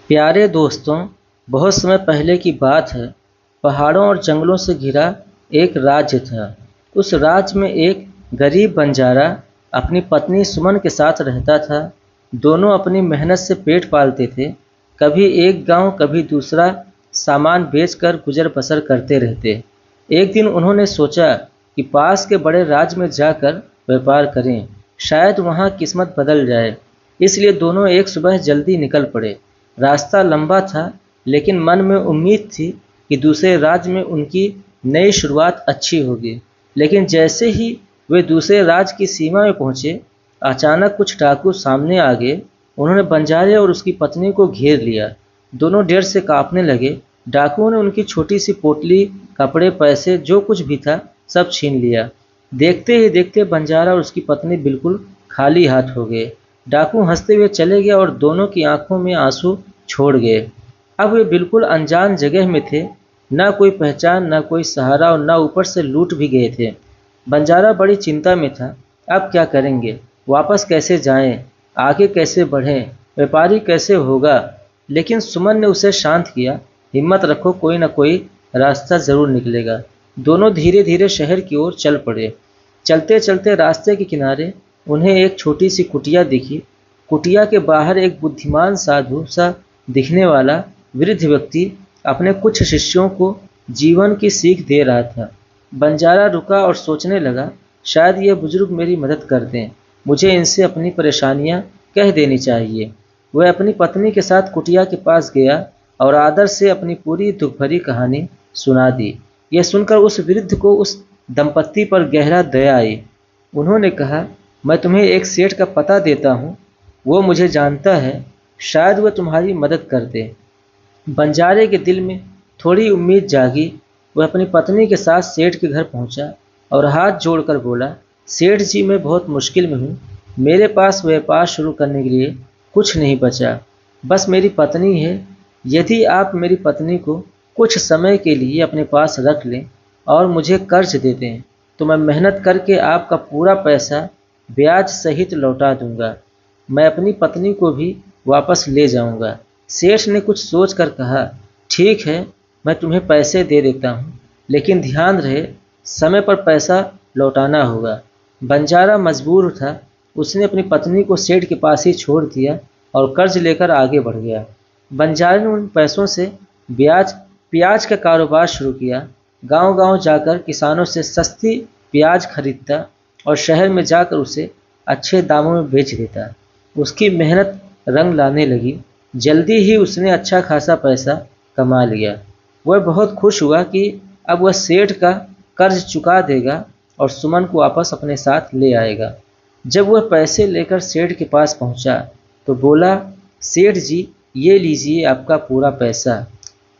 प्यारे दोस्तों, बहुत समय पहले की बात है। पहाड़ों और जंगलों से घिरा एक राज्य था। उस राज्य में एक गरीब बंजारा अपनी पत्नी सुमन के साथ रहता था। दोनों अपनी मेहनत से पेट पालते थे। कभी एक गांव कभी दूसरा सामान बेचकर गुजर बसर करते रहते। एक दिन उन्होंने सोचा कि पास के बड़े राज्य में जाकर व्यापार करें, शायद वहां किस्मत बदल जाए। इसलिए दोनों एक सुबह जल्दी निकल पड़े। रास्ता लंबा था, लेकिन मन में उम्मीद थी कि दूसरे राज्य में उनकी नई शुरुआत अच्छी होगी। लेकिन जैसे ही वे दूसरे राज्य की सीमा में पहुंचे, अचानक कुछ डाकू सामने आ गए। उन्होंने बंजारे और उसकी पत्नी को घेर लिया। दोनों डर से कांपने लगे। डाकुओं ने उनकी छोटी सी पोटली, कपड़े, पैसे, जो कुछ भी था, सब छीन लिया। देखते ही देखते बंजारा और उसकी पत्नी बिल्कुल खाली हाथ हो गए। डाकू हंसते हुए चले गए और दोनों की आंखों में आंसू छोड़ गए। अब वे बिल्कुल अनजान जगह में थे। न कोई पहचान, न कोई सहारा और न ऊपर से लूट भी गए थे। बंजारा बड़ी चिंता में था। अब क्या करेंगे? वापस कैसे जाएं? आगे कैसे बढ़ें? व्यापारी कैसे होगा? लेकिन सुमन ने उसे शांत किया। हिम्मत रखो, कोई न कोई रास्ता जरूर निकलेगा। दोनों धीरे धीरे शहर की ओर चल पड़े। चलते चलते रास्ते के किनारे उन्हें एक छोटी सी कुटिया दिखी। कुटिया के बाहर एक बुद्धिमान साधु सा दिखने वाला वृद्ध व्यक्ति अपने कुछ शिष्यों को जीवन की सीख दे रहा था। बंजारा रुका और सोचने लगा, शायद ये बुजुर्ग मेरी मदद कर दें। मुझे इनसे अपनी परेशानियां कह देनी चाहिए। वह अपनी पत्नी के साथ कुटिया के पास गया और आदर से अपनी पूरी दुख भरी कहानी सुना दी। यह सुनकर उस वृद्ध को उस दंपत्ति पर गहरा दया आई। उन्होंने कहा, मैं तुम्हें एक सेठ का पता देता हूँ, वो मुझे जानता है, शायद वह तुम्हारी मदद कर दे। बंजारे के दिल में थोड़ी उम्मीद जागी। वह अपनी पत्नी के साथ सेठ के घर पहुंचा और हाथ जोड़कर बोला, सेठ जी, मैं बहुत मुश्किल में हूँ। मेरे पास व्यापार शुरू करने के लिए कुछ नहीं बचा, बस मेरी पत्नी है। यदि आप मेरी पत्नी को कुछ समय के लिए अपने पास रख लें और मुझे कर्ज दे दें, तो मैं मेहनत करके आपका पूरा पैसा ब्याज सहित लौटा दूंगा। मैं अपनी पत्नी को भी वापस ले जाऊंगा। सेठ ने कुछ सोच कर कहा, ठीक है, मैं तुम्हें पैसे दे देता हूँ, लेकिन ध्यान रहे, समय पर पैसा लौटाना होगा। बंजारा मजबूर था। उसने अपनी पत्नी को सेठ के पास ही छोड़ दिया और कर्ज लेकर आगे बढ़ गया। बंजारे ने उन पैसों से प्याज का कारोबार शुरू किया। गांव-गांव जाकर किसानों से सस्ती प्याज खरीदता और शहर में जाकर उसे अच्छे दामों में बेच देता। उसकी मेहनत रंग लाने लगी। जल्दी ही उसने अच्छा खासा पैसा कमा लिया। वह बहुत खुश हुआ कि अब वह सेठ का कर्ज चुका देगा और सुमन को वापस अपने साथ ले आएगा। जब वह पैसे लेकर सेठ के पास पहुंचा तो बोला, सेठ जी, ये लीजिए आपका पूरा पैसा।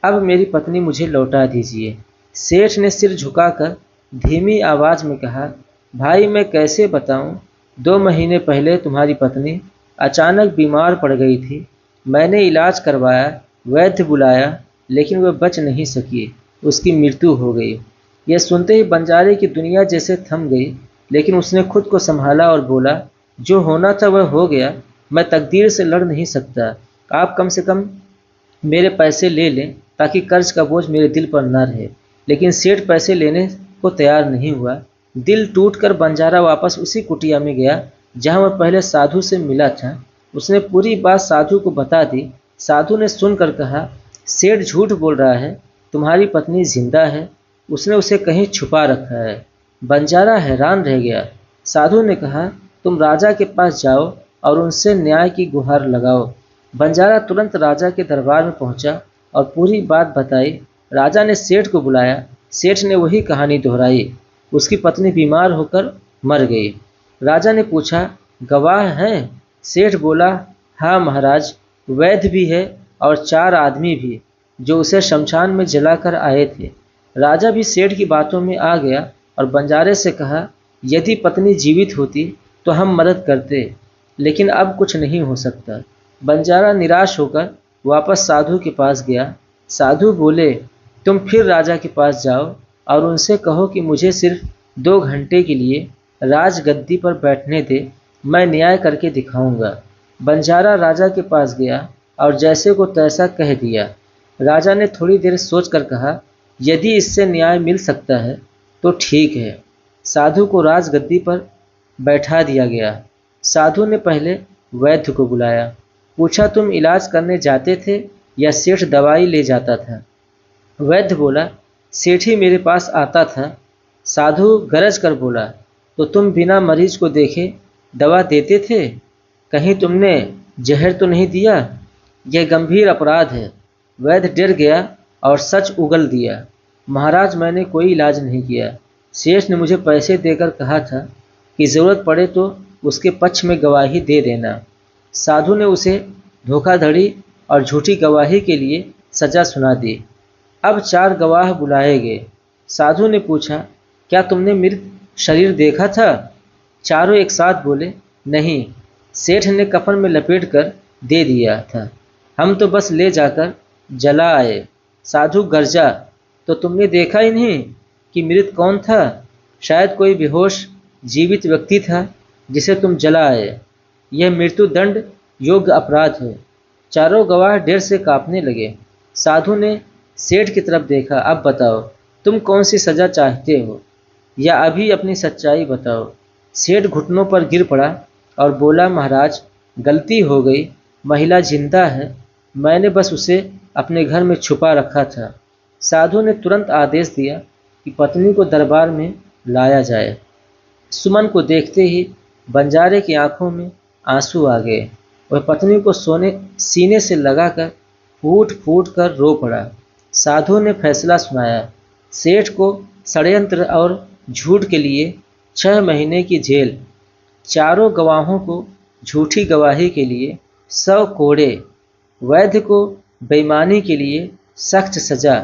अब मेरी पत्नी मुझे लौटा दीजिए। सेठ ने सिर झुकाकर धीमी आवाज में कहा, भाई, मैं कैसे बताऊं? 2 महीने पहले तुम्हारी पत्नी अचानक बीमार पड़ गई थी। मैंने इलाज करवाया, वैद्य बुलाया, लेकिन वह बच नहीं सकी। उसकी मृत्यु हो गई। यह सुनते ही बंजारे की दुनिया जैसे थम गई, लेकिन उसने खुद को संभाला और बोला, जो होना था वह हो गया। मैं तकदीर से लड़ नहीं सकता। आप कम से कम मेरे पैसे ले लें ताकि कर्ज का बोझ मेरे दिल पर न रहे। लेकिन सेठ पैसे लेने को तैयार नहीं हुआ। दिल टूटकर बंजारा वापस उसी कुटिया में गया जहां वह पहले साधु से मिला था। उसने पूरी बात साधु को बता दी। साधु ने सुनकर कहा, सेठ झूठ बोल रहा है, तुम्हारी पत्नी जिंदा है, उसने उसे कहीं छुपा रखा है। बंजारा हैरान रह गया। साधु ने कहा, तुम राजा के पास जाओ और उनसे न्याय की गुहार लगाओ। बंजारा तुरंत राजा के दरबार में पहुंचा और पूरी बात बताई। राजा ने सेठ को बुलाया। सेठ ने वही कहानी दोहराई। उसकी पत्नी बीमार होकर मर गई। राजा ने पूछा, गवाह हैं? सेठ बोला, हाँ महाराज, वैद्य भी है और 4 आदमी भी, जो उसे शमशान में जलाकर आए थे। राजा भी सेठ की बातों में आ गया और बंजारे से कहा, यदि पत्नी जीवित होती तो हम मदद करते, लेकिन अब कुछ नहीं हो सकता। बंजारा निराश होकर वापस साधु के पास गया। साधु बोले, तुम फिर राजा के पास जाओ और उनसे कहो कि मुझे सिर्फ 2 घंटे के लिए राजगद्दी पर बैठने दे, मैं न्याय करके दिखाऊंगा। बंजारा राजा के पास गया और जैसे को तैसा कह दिया। राजा ने थोड़ी देर सोचकर कहा, यदि इससे न्याय मिल सकता है तो ठीक है। साधु को राजगद्दी पर बैठा दिया गया। साधु ने पहले वैद्य को बुलाया। पूछा, तुम इलाज करने जाते थे या सेठ दवाई ले जाता था? वैद्य बोला, सेठ ही मेरे पास आता था। साधु गरज कर बोला, तो तुम बिना मरीज को देखे दवा देते थे? कहीं तुमने जहर तो नहीं दिया? यह गंभीर अपराध है। वैद्य डर गया और सच उगल दिया। महाराज, मैंने कोई इलाज नहीं किया। सेठ ने मुझे पैसे देकर कहा था कि ज़रूरत पड़े तो उसके पक्ष में गवाही दे देना। साधु ने उसे धोखाधड़ी और झूठी गवाही के लिए सजा सुना दी। अब 4 गवाह बुलाए गए। साधु ने पूछा, क्या तुमने मृत शरीर देखा था? चारों एक साथ बोले, नहीं, सेठ ने कफन में लपेट कर दे दिया था। हम तो बस ले जाकर जला आए। साधु गरजा, तो तुमने देखा ही नहीं कि मृत कौन था? शायद कोई बेहोश जीवित व्यक्ति था जिसे तुम जला आए। यह मृत्यु दंड योग्य अपराध है। चारों गवाह डर से कांपने लगे। साधु ने सेठ की तरफ देखा, अब बताओ, तुम कौन सी सजा चाहते हो, या अभी अपनी सच्चाई बताओ। सेठ घुटनों पर गिर पड़ा और बोला, महाराज, गलती हो गई। महिला जिंदा है। मैंने बस उसे अपने घर में छुपा रखा था। साधु ने तुरंत आदेश दिया कि पत्नी को दरबार में लाया जाए। सुमन को देखते ही बंजारे की आंखों में आंसू आ गए। वह पत्नी को सीने से लगाकर फूट फूट कर रो पड़ा। साधु ने फैसला सुनाया। सेठ को षड्यंत्र और झूठ के लिए 6 महीने की जेल, चारों गवाहों को झूठी गवाही के लिए 100 कोड़े, वैद्य को बेईमानी के लिए सख्त सजा।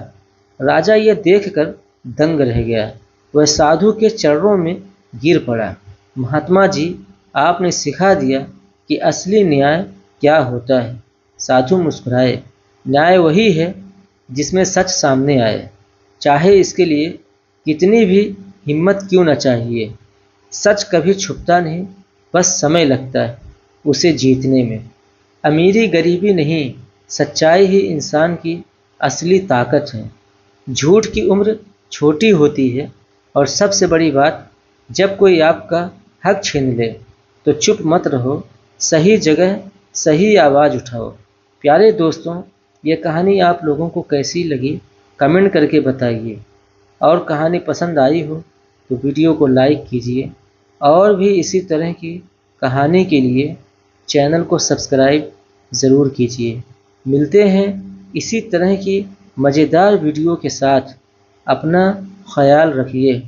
राजा यह देखकर दंग रह गया। वह साधु के चरणों में गिर पड़ा। महात्मा जी, आपने सिखा दिया कि असली न्याय क्या होता है। साधु मुस्कुराए। न्याय वही है जिसमें सच सामने आए, चाहे इसके लिए कितनी भी हिम्मत क्यों न चाहिए। सच कभी छुपता नहीं, बस समय लगता है उसे जीतने में। अमीरी गरीबी नहीं, सच्चाई ही इंसान की असली ताकत है। झूठ की उम्र छोटी होती है, और सबसे बड़ी बात, जब कोई आपका हक छीन ले तो चुप मत रहो, सही जगह सही आवाज़ उठाओ। प्यारे दोस्तों, ये कहानी आप लोगों को कैसी लगी कमेंट करके बताइए, और कहानी पसंद आई हो तो वीडियो को लाइक कीजिए, और भी इसी तरह की कहानी के लिए चैनल को सब्सक्राइब ज़रूर कीजिए। मिलते हैं इसी तरह की मज़ेदार वीडियो के साथ। अपना ख्याल रखिए।